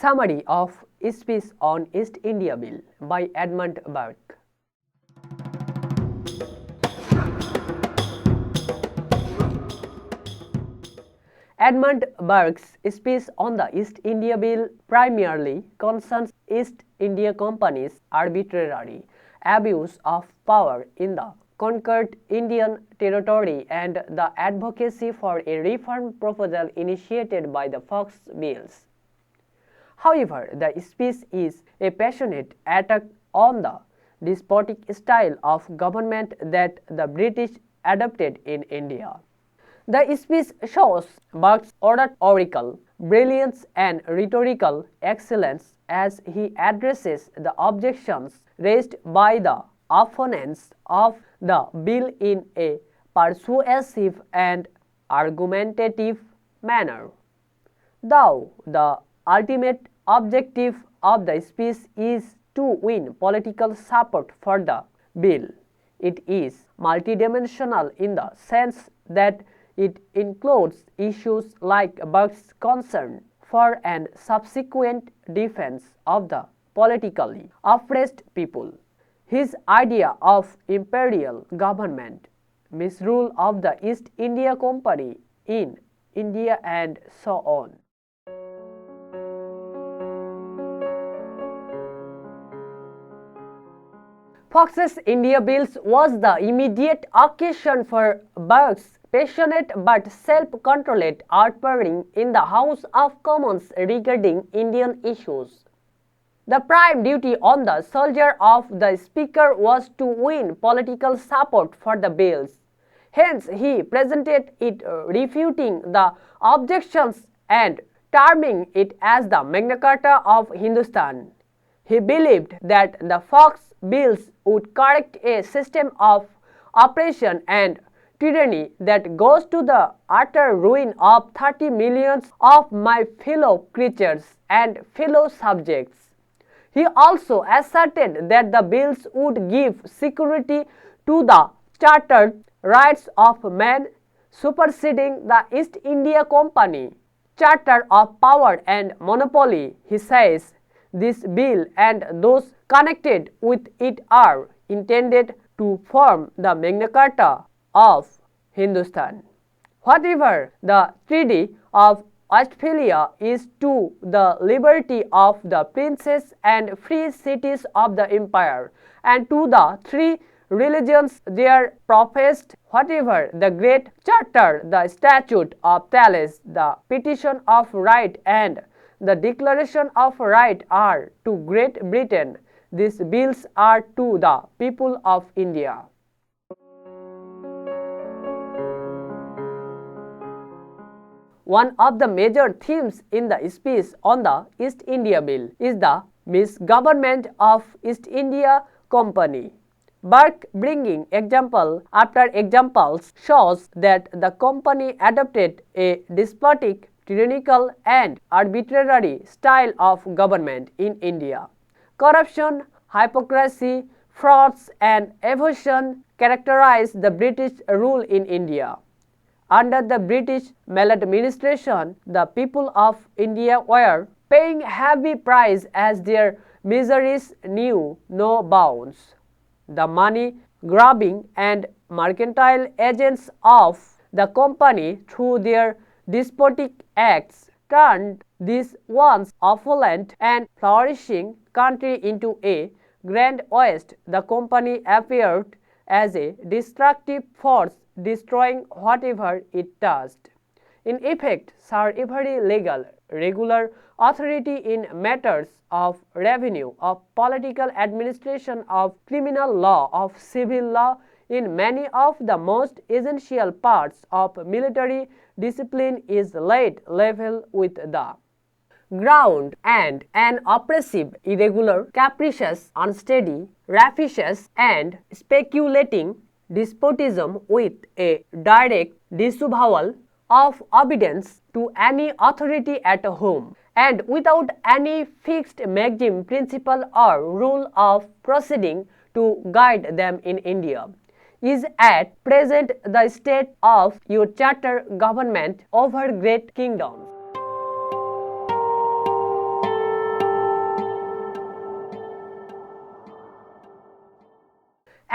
Summary of Speech on East India Bill by Edmund Burke. Edmund Burke's speech on the East India Bill primarily concerns East India Company's arbitrary abuse of power in the conquered Indian territory and the advocacy for a reform proposal initiated by the Fox Bills. However, the speech is a passionate attack on the despotic style of government that the British adopted in India. The speech shows Burke's oratorical brilliance and rhetorical excellence as he addresses the objections raised by the opponents of the bill in a persuasive and argumentative manner. Though the ultimate objective of the speech is to win political support for the bill, it is multidimensional in the sense that it includes issues like Burke's concern for and subsequent defense of the politically oppressed people, his idea of imperial government, misrule of the East India Company in India, and so on. Fox's India Bills was the immediate occasion for Burke's passionate but self-controlled outpouring in the House of Commons regarding Indian issues. The prime duty on the soldier of the Speaker was to win political support for the bills. Hence, he presented it refuting the objections and terming it as the Magna Carta of Hindustan. He believed that the Fox Bills would correct a system of oppression and tyranny that goes to the utter ruin of 30 millions of my fellow creatures and fellow subjects. He also asserted that the bills would give security to the chartered rights of man, superseding the East India Company charter of power and monopoly. He says, this bill and those connected with it are intended to form the Magna Carta of Hindustan. Whatever the Treaty of Westphalia is to the liberty of the princes and free cities of the empire, and to the three religions there professed, whatever the Great Charter, the Statute of Thales, the Petition of Right, and the Declaration of Right are to Great Britain, these bills are to the people of India. One of the major themes in the speech on the East India Bill is the misgovernment of East India Company. Burke, bringing example after examples, shows that the company adopted a despotic, tyrannical and arbitrary style of government in India. Corruption, hypocrisy, frauds and evasion characterized the British rule in India. Under the British maladministration, the people of India were paying heavy price as their miseries knew no bounds. The money-grabbing and mercantile agents of the company, through their despotic acts, turned this once opulent and flourishing country into a Grand West. The company appeared as a destructive force, destroying whatever it touched. In effect, Sir every legal, regular authority in matters of revenue, of political administration, of criminal law, of civil law, in many of the most essential parts of military discipline is laid level with the ground, and an oppressive, irregular, capricious, unsteady, rapacious, and speculating despotism with a direct disavowal of obedience to any authority at home, and without any fixed maxim, principle or rule of proceeding to guide them in India, is at present the state of your charter government over great kingdoms.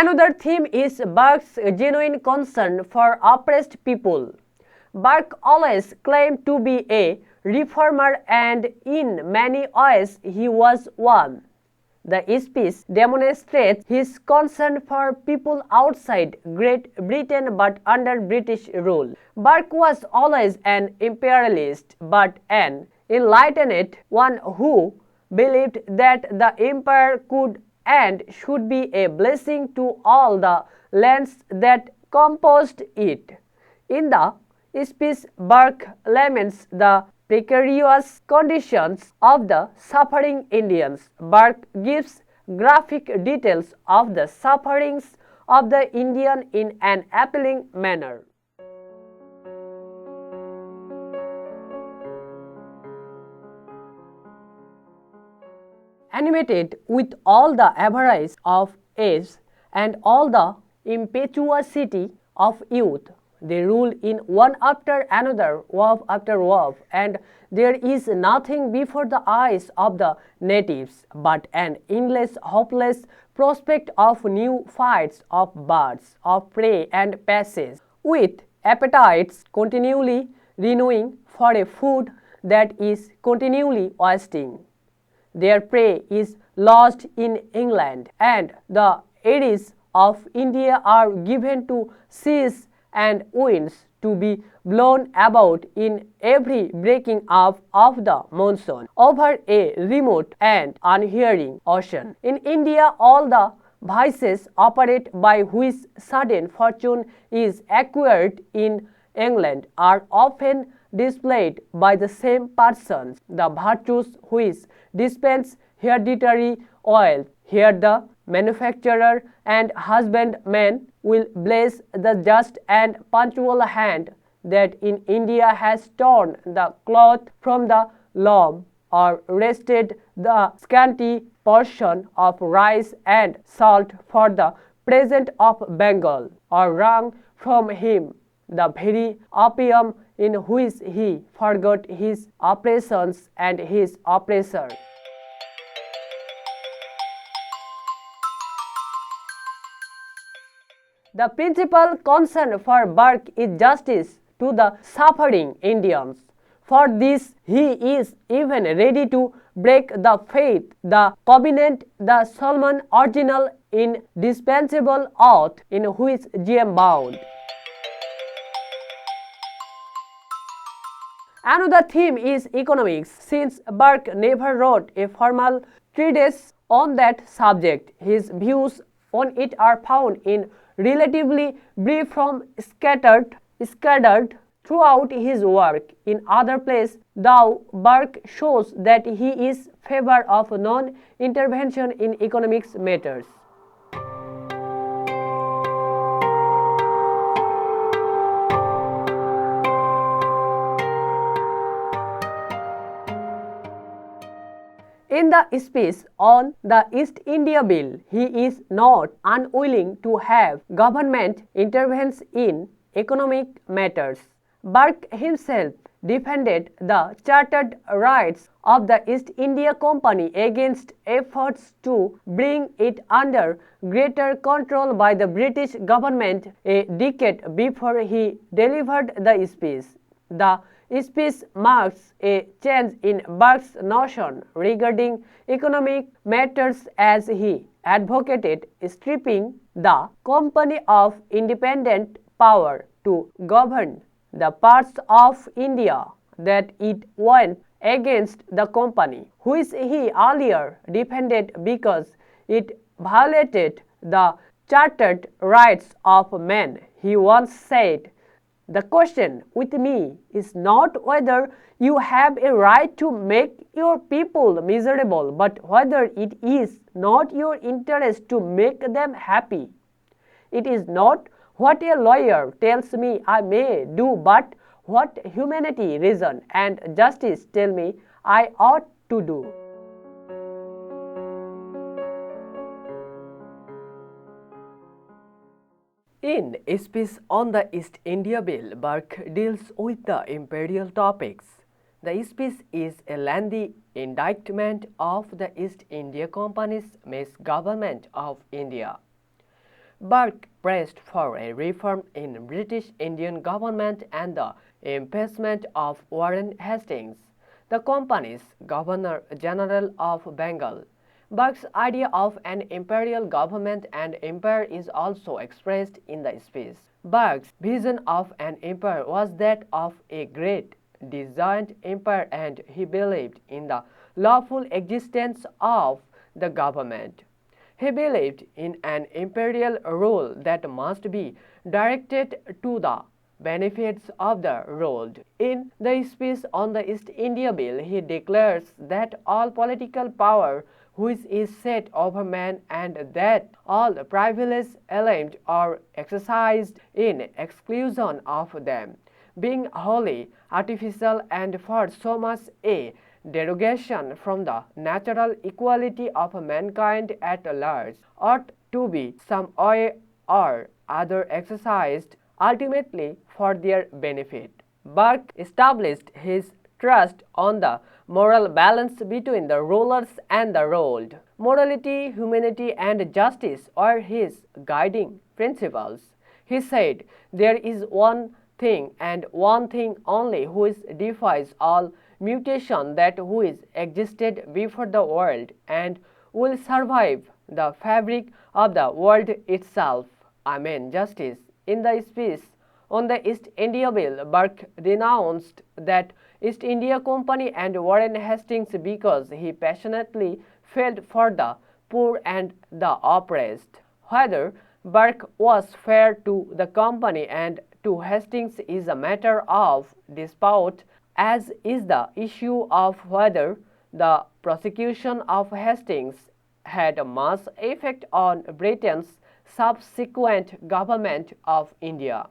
Another theme is Burke's genuine concern for oppressed people. Burke always claimed to be a reformer, and in many ways he was one. The speech demonstrates his concern for people outside Great Britain but under British rule. Burke was always an imperialist but an enlightened one who believed that the empire could and should be a blessing to all the lands that composed it. In the speech, Burke laments the precarious conditions of the suffering Indians. Burke gives graphic details of the sufferings of the Indian in an appealing manner. Animated with all the avarice of age and all the impetuosity of youth, they rule in one after another, wave after wave, and there is nothing before the eyes of the natives but an endless, hopeless prospect of new fights of birds of prey and passage, with appetites continually renewing for a food that is continually wasting. Their prey is lost in England, and the eddies of India are given to seas and winds to be blown about in every breaking up of the monsoon over a remote and unhearing ocean. In India, all the vices operate by which sudden fortune is acquired in England are often displayed by the same persons. The virtues which dispense hereditary wealth, here the manufacturer and husbandman will bless the just and punctual hand that in India has torn the cloth from the loom or wrested the scanty portion of rice and salt for the present of Bengal, or wrung from him the very opium in which he forgot his oppressions and his oppressor. The principal concern for Burke is justice to the suffering Indians. For this, he is even ready to break the faith, the covenant, the solemn original indispensable oath in which G. M. bound. Another theme is economics. Since Burke never wrote a formal treatise on that subject, his views on it are found in relatively brief form scattered throughout his work. In other places, though, Burke shows that he is in favor of non-intervention in economics matters. In the speech on the East India Bill, he is not unwilling to have government intervene in economic matters. Burke himself defended the chartered rights of the East India Company against efforts to bring it under greater control by the British government a decade before he delivered the speech. The speech marks a change in Burke's notion regarding economic matters, as he advocated stripping the company of independent power to govern the parts of India that it went against the company, which he earlier defended because it violated the chartered rights of man. He once said, "The question with me is not whether you have a right to make your people miserable, but whether it is not your interest to make them happy. It is not what a lawyer tells me I may do, but what humanity, reason, and justice tell me I ought to do." In a speech on the East India Bill, Burke deals with the imperial topics. The speech is a lengthy indictment of the East India Company's misgovernment of India. Burke pressed for a reform in British Indian government and the impeachment of Warren Hastings, the company's Governor-General of Bengal. Burke's idea of an imperial government and empire is also expressed in the speech. Burke's vision of an empire was that of a great, giant empire, and he believed in the lawful existence of the government. He believed in an imperial rule that must be directed to the benefits of the ruled. In the speech on the East India Bill, he declares that all political power which is set over man and that all privileges aimed or exercised in exclusion of them, being wholly artificial and for so much a derogation from the natural equality of mankind at large, ought to be some way or other exercised ultimately for their benefit. Burke established his trust on the moral balance between the rulers and the ruled. Morality, humanity, and justice are his guiding principles. He said, "There is one thing and one thing only which defies all mutation, that which existed before the world and will survive the fabric of the world itself. I mean justice." In the speech on the East India Bill, Burke denounced that East India Company and Warren Hastings because he passionately felt for the poor and the oppressed. Whether Burke was fair to the company and to Hastings is a matter of dispute, as is the issue of whether the prosecution of Hastings had much effect on Britain's subsequent government of India.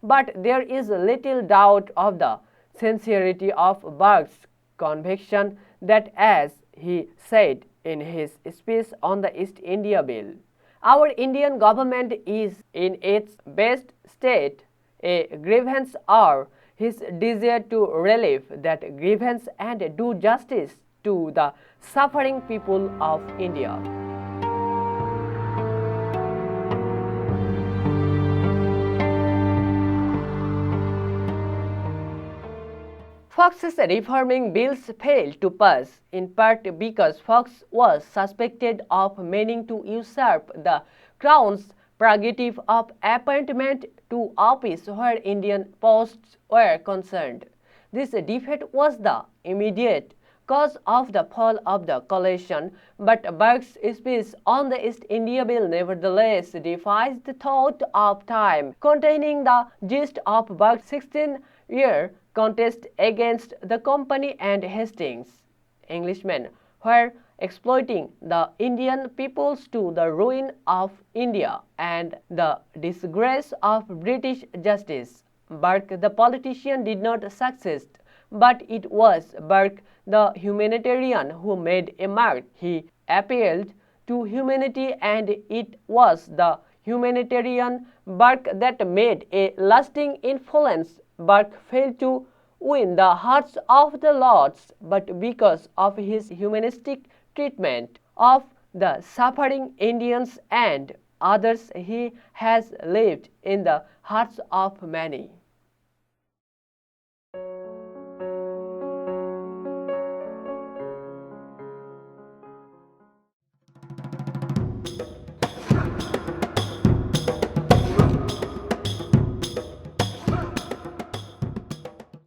But there is little doubt of the sincerity of Burke's conviction that, as he said in his speech on the East India Bill, "Our Indian government is in its best state. A grievance or his desire to relieve that grievance and do justice to the suffering people of India." Fox's reforming bills failed to pass, in part because Fox was suspected of meaning to usurp the Crown's prerogative of appointment to office where Indian posts were concerned. This defeat was the immediate cause of the fall of the coalition, but Burke's speech on the East India Bill nevertheless defies the thought of time, containing the gist of Burke's 16-year contest against the company and Hastings. Englishmen were exploiting the Indian peoples to the ruin of India and the disgrace of British justice. Burke the politician did not succeed, but it was Burke the humanitarian who made a mark. He appealed to humanity, and it was the humanitarian Burke that made a lasting influence. Burke failed to win the hearts of the Lords, but because of his humanistic treatment of the suffering Indians and others, he has lived in the hearts of many.